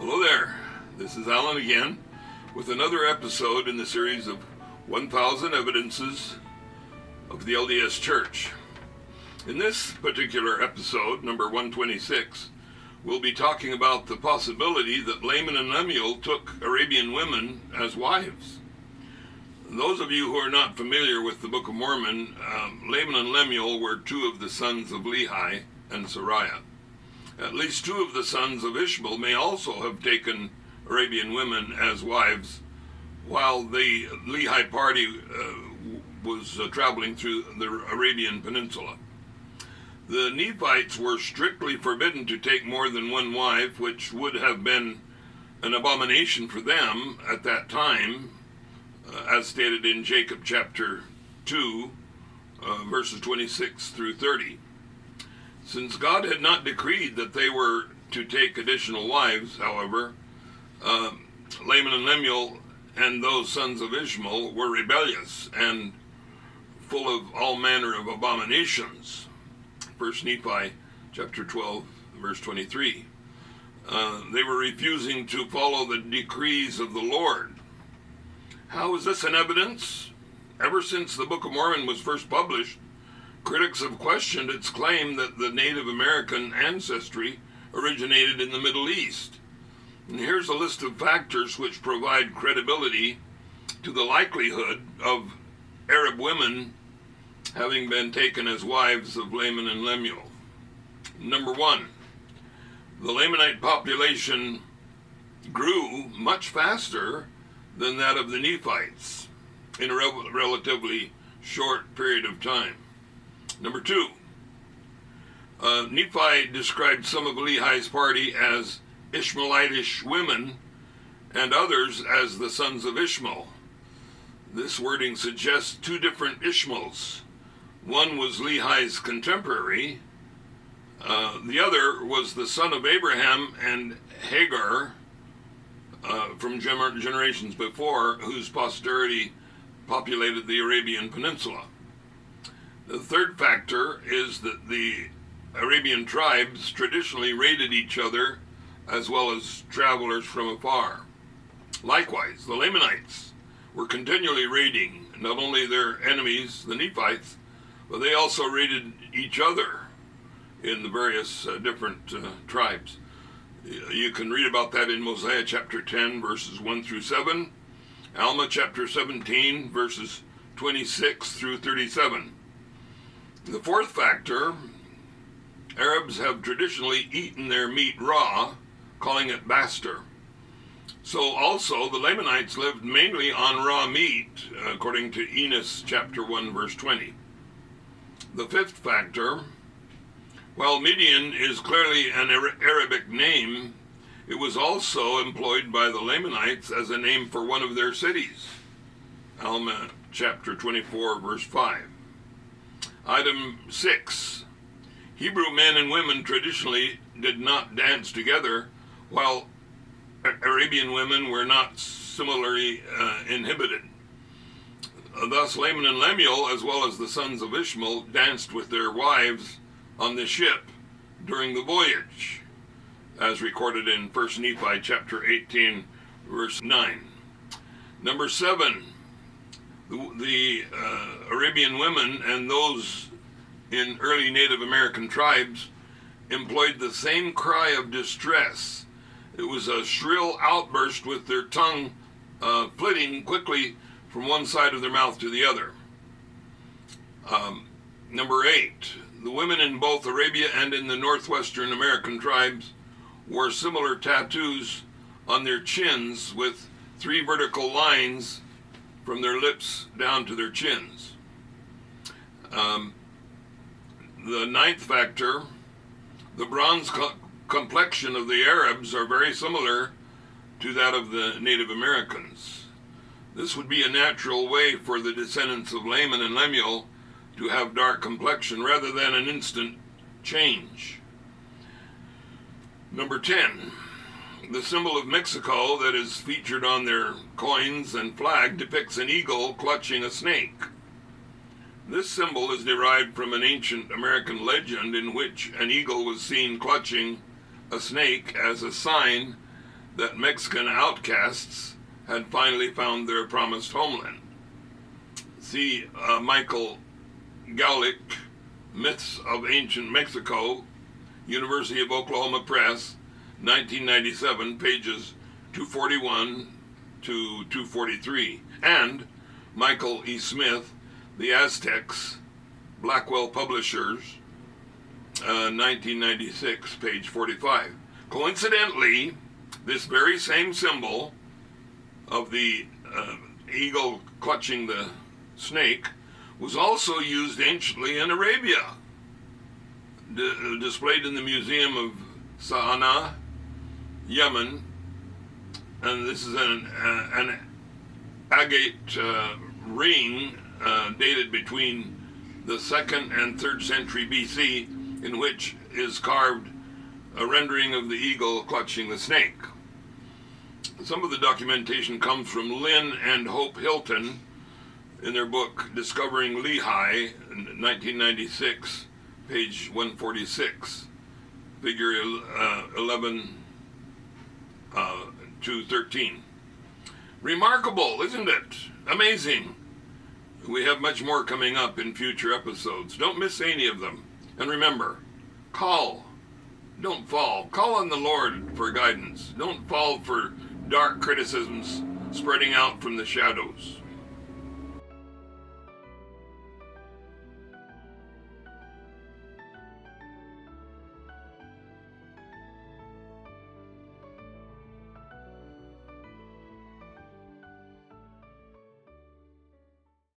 Hello there, this is Alan again with another episode in the series of 1,000 Evidences of the LDS Church. In this particular episode, number 126, we'll be talking about the possibility that Laman and Lemuel took Arabian women as wives. Those of you who are not familiar with the Book of Mormon, Laman and Lemuel were two of the sons of Lehi and Sariah. At least two of the sons of Ishmael may also have taken Arabian women as wives while the Lehi party was traveling through the Arabian Peninsula. The Nephites were strictly forbidden to take more than one wife, which would have been an abomination for them at that time, as stated in Jacob chapter 2, verses 26 through 30. Since God had not decreed that they were to take additional wives, however, Laman and Lemuel and those sons of Ishmael were rebellious and full of all manner of abominations. 1 Nephi chapter 12, verse 23. They were refusing to follow the decrees of the Lord. How is this an evidence? Ever since the Book of Mormon was first published, critics have questioned its claim that the Native American ancestry originated in the Middle East. And here's a list of factors which provide credibility to the likelihood of Arab women having been taken as wives of Laman and Lemuel. Number one, the Lamanite population grew much faster than that of the Nephites in a relatively short period of time. Number two, Nephi described some of Lehi's party as Ishmaelitish women and others as the sons of Ishmael. This wording suggests two different Ishmaels. One was Lehi's contemporary. The other was the son of Abraham and Hagar from generations before, whose posterity populated the Arabian Peninsula. The third factor is that the Arabian tribes traditionally raided each other as well as travelers from afar. Likewise, the Lamanites were continually raiding not only their enemies, the Nephites, but they also raided each other in the various different tribes. You can read about that in Mosiah chapter 10, verses 1 through 7, Alma chapter 17, verses 26 through 37. The fourth factor, Arabs have traditionally eaten their meat raw, calling it bastar. So also the Lamanites lived mainly on raw meat, according to Enos chapter 1, verse 20. The fifth factor, while Midian is clearly an Arabic name, it was also employed by the Lamanites as a name for one of their cities. Alma chapter 24, verse 5. Item 6. Hebrew men and women traditionally did not dance together, while Arabian women were not similarly inhibited. Thus, Laman and Lemuel, as well as the sons of Ishmael, danced with their wives on the ship during the voyage, as recorded in 1 Nephi chapter 18, verse 9. Number 7. The Arabian women and those in early Native American tribes employed the same cry of distress. It was a shrill outburst with their tongue flitting quickly from one side of their mouth to the other. Number 8, the women in both Arabia and in the northwestern American tribes wore similar tattoos on their chins with 3 vertical lines from their lips down to their chins. The ninth factor, the bronze complexion of the Arabs are very similar to that of the Native Americans. This would be a natural way for the descendants of Laman and Lemuel to have dark complexion rather than an instant change. Number 10, the symbol of Mexico that is featured on their coins and flag depicts an eagle clutching a snake. This symbol is derived from an ancient American legend in which an eagle was seen clutching a snake as a sign that Mexican outcasts had finally found their promised homeland. See Michael Gaulick, Myths of Ancient Mexico, University of Oklahoma Press, 1997, pages 241 to 243, and Michael E. Smith, The Aztecs, Blackwell Publishers, 1996, page 45. Coincidentally, this very same symbol of the eagle clutching the snake was also used anciently in Arabia, displayed in the Museum of Sana'a, Yemen, and this is an agate ring dated between the 2nd and 3rd century BC, in which is carved a rendering of the eagle clutching the snake. Some of the documentation comes from Lynn and Hope Hilton in their book Discovering Lehi, 1996, page 146, figure 11 to 13. Remarkable, isn't it? Amazing. We have much more coming up in future episodes. Don't miss any of them. And remember, call. Don't fall. Call on the Lord for guidance. Don't fall for dark criticisms spreading out from the shadows.